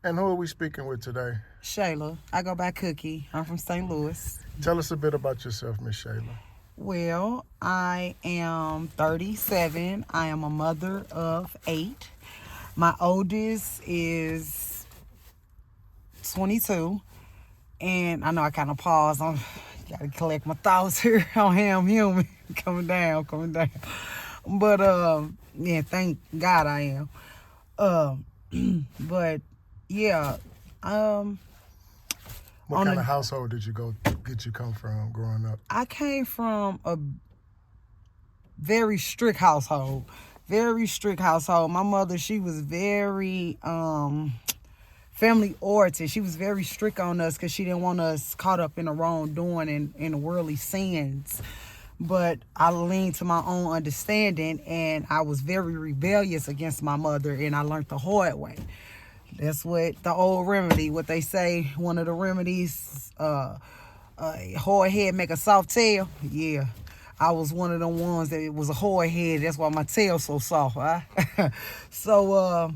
And who are we speaking with today? Shayla. I go by Cookie. I'm from St. Louis. Tell us a bit about yourself, Miss Shayla. Well, I am 37. I am a mother of 8. My oldest is 22. And I know I kind of paused. I'm got to collect my thoughts here on him, human. coming down, coming down. But, yeah, thank God I am. But, yeah, um, What on kind the of household did you come from growing up? I came from a very strict household. Very strict household. My mother, she was very family oriented. She was very strict on us because she didn't want us caught up in the wrongdoing and in the worldly sins. But I leaned to my own understanding, and I was very rebellious against my mother, and I learned the hard way. That's what the old remedy, what they say, one of the remedies, a hard head make a soft tail. Yeah, I was one of them ones that was a hard head. That's why my tail's so soft. Huh? So,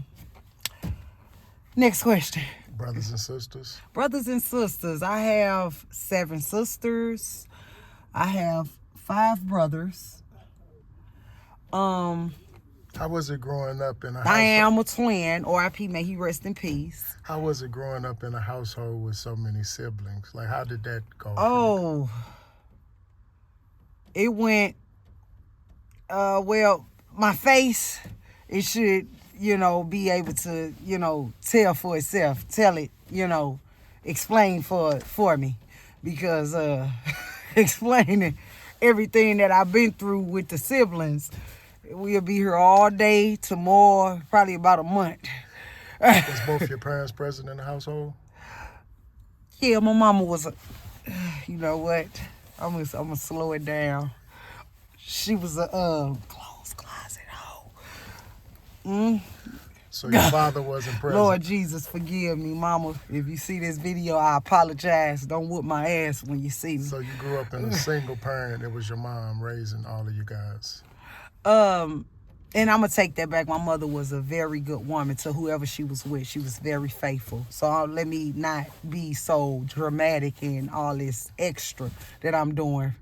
next question. Brothers and sisters? Brothers and sisters. I have 7 sisters. I have 5 brothers. How was it growing up in a I household? am a twin. R.I.P. May he rest in peace. How was it growing up in a household with so many siblings? Like, how did that go for you? Oh, it went. Well, my face, it should, be able to, tell for itself, tell it, explain for me, because explaining everything that I've been through with the siblings, we'll be here all day, tomorrow, probably about a month. Was both your parents present in the household? Yeah, my mama was you know what? I'm gonna slow it down. She was a clothes closet hoe. So your father wasn't present? Lord Jesus, forgive me, Mama. If you see this video, I apologize. Don't whoop my ass when you see me. So you grew up in a single parent. It was your mom raising all of you guys. And I'm gonna take that back. My mother was a very good woman to whoever she was with. She was very faithful. So let me not be so dramatic and all this extra that I'm doing.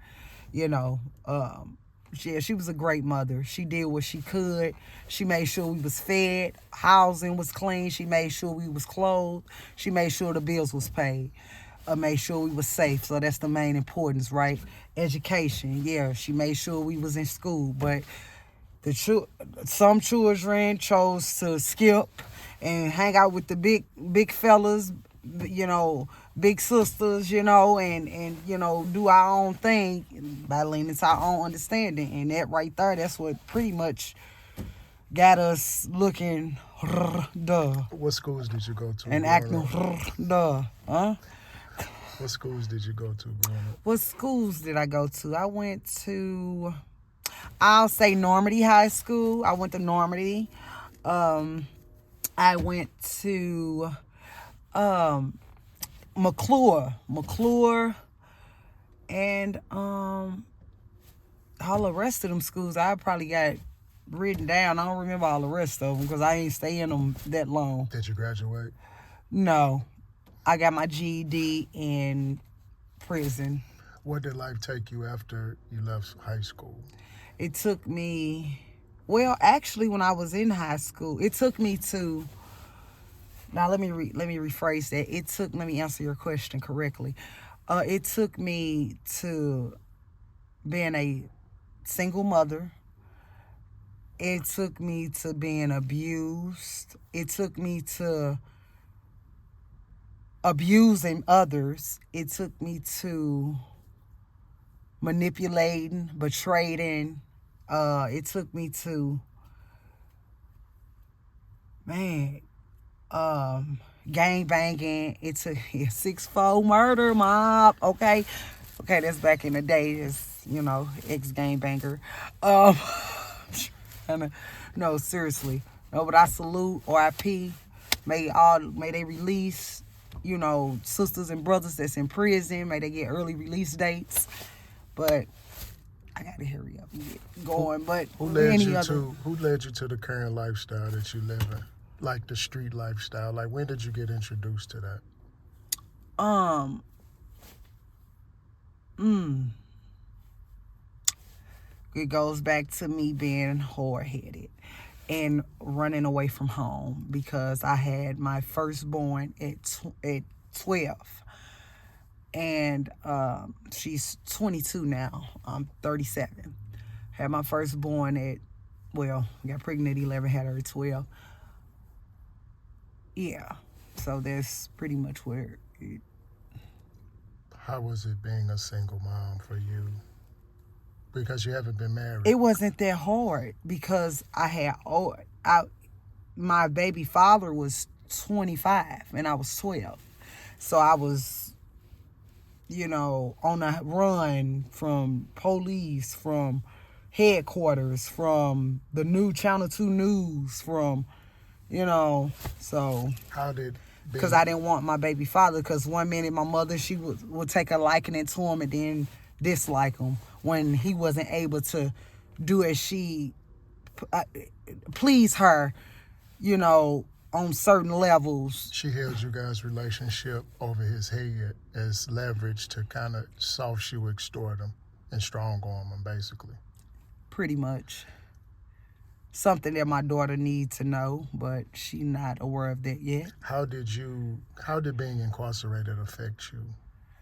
You know, yeah, she was a great mother. She did what she could. She made sure we was fed, housing was clean. She made sure we was clothed. She made sure the bills was paid. Made sure we was safe. So that's the main importance, right? Education, yeah. She made sure we was in school, but some children chose to skip and hang out with the big fellas, big sisters, and do our own thing by leaning to our own understanding. And that right there, that's what pretty much got us looking duh What schools did you go to and growing acting up? duh. What schools did you go to growing up? What schools did I go to? I'll say Normandy High School. I went to Normandy. I went to McClure, and all the rest of them schools I probably got written down. I don't remember all the rest of them because I ain't stay in them that long. Did you graduate? No, I got my GED in prison. Where did life take you after you left high school? It took me, well, actually, when I was in high school, it took me to. Now let me rephrase that. Let me answer your question correctly. It took me to being a single mother. It took me to being abused. It took me to abusing others. It took me to manipulating, betraying. It took me to, gang banging. It took 6-4 murder mob. Okay, that's back in the day. It's ex gang banger. No, seriously. No, but I salute R.I.P. May they release, sisters and brothers that's in prison. May they get early release dates. But I gotta hurry up and get going. But Who led you to the current lifestyle that you live in? like the street lifestyle? Like, when did you get introduced to that? Um, it goes back to me being hard-headed and running away from home because I had my firstborn at 12. And she's 22 now. I'm 37. Had my firstborn got pregnant at 11, had her at 12. Yeah. So that's pretty much where How was it being a single mom for you? Because you haven't been married. it wasn't that hard because my baby father was 25 and I was 12. So I was, on a run from police, from headquarters, from the new Channel 2 News, so How did because I didn't want my baby father. Because one minute my mother, she would take a liking to him and then dislike him when he wasn't able to do as she please her, on certain levels. she held you guys' relationship over his head as leverage to kind of soft shoe extort him and strong arm him, basically? Pretty much. Something that my daughter needs to know, but she's not aware of that yet. How did being incarcerated affect you?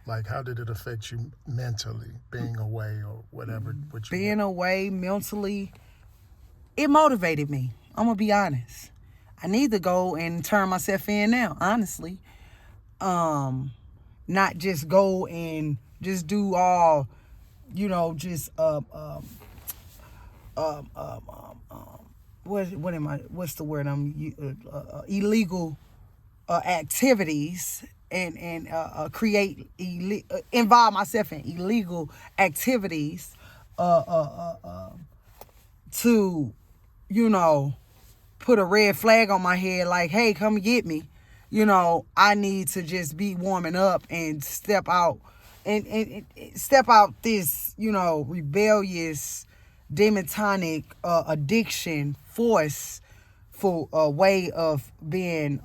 Like, how did it affect you mentally, being away or whatever? Being away mentally, it motivated me. I'm going to be honest. I need to go and turn myself in now, honestly. Not just go and just do all, what's the word illegal activities and involve myself in illegal activities to put a red flag on my head like, hey, come get me. I need to just be warming up and step out and step out this rebellious demonic addiction force for a way of being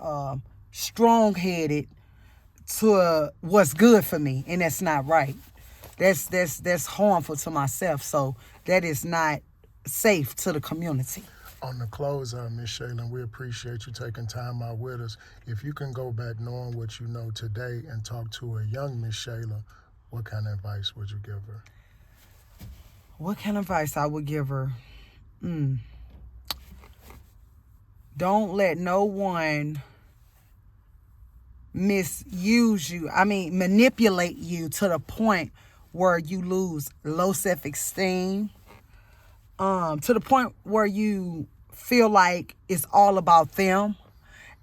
strong-headed to what's good for me, and that's not right. That's harmful to myself, so that is not safe to the community. On the close out, Miss Shayla, we appreciate you taking time out with us. If you can go back knowing what you know today and talk to a young Miss Shayla, what kind of advice would you give her? What kind of advice I would give her? Don't let no one manipulate you to the point where you lose low self-esteem, to the point where you feel like it's all about them,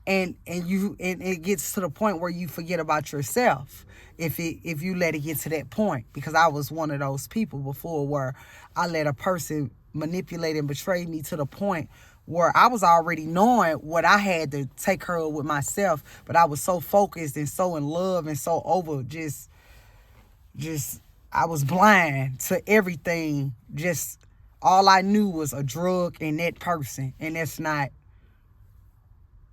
and it gets to the point where you forget about yourself if you let it get to that point. Because I was one of those people before where I let a person manipulate and betray me to the point where I was already knowing what I had to take care of with myself, but I was so focused and so in love and so over just I was blind to everything. Just all I knew was a drug and that person, and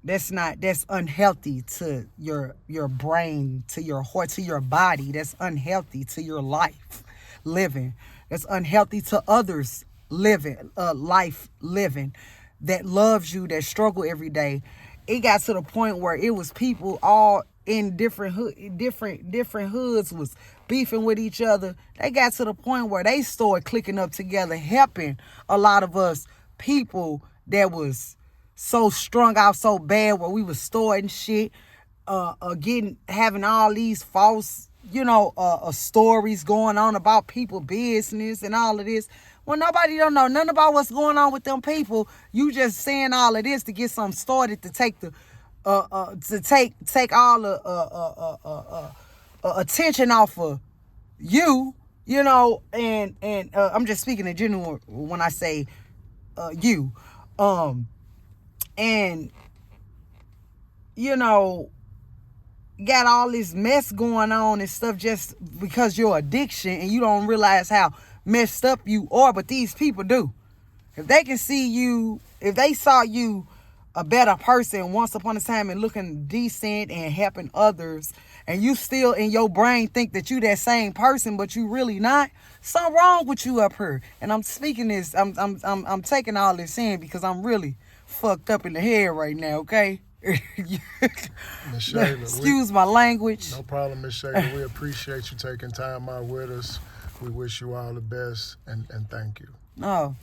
that's unhealthy to your brain, to your heart, to your body. That's unhealthy to your life living. That's unhealthy to others life living that loves you, that struggle every day. It got to the point where it was people all in different hoods was beefing with each other. They got to the point where they started clicking up together, helping a lot of us people that was so strung out so bad, where we was storing shit, having all these false, stories going on about people business and all of this. When nobody don't know nothing about what's going on with them people, you just saying all of this to get something started, to take the take all the attention off of you, and I'm just speaking in general when I say you, and got all this mess going on and stuff just because your addiction, and you don't realize how messed up you are. But these people do. If they can see you, if they saw you a better person once upon a time and looking decent and helping others, and you still in your brain think that you that same person, but you really not. Something wrong with you up here. And I'm speaking this. I'm taking all this in because I'm really fucked up in the head right now. Okay. Miss Shayla, Excuse my language. no problem, Miss Shayla. We appreciate you taking time out with us. We wish you all the best and thank you. Oh.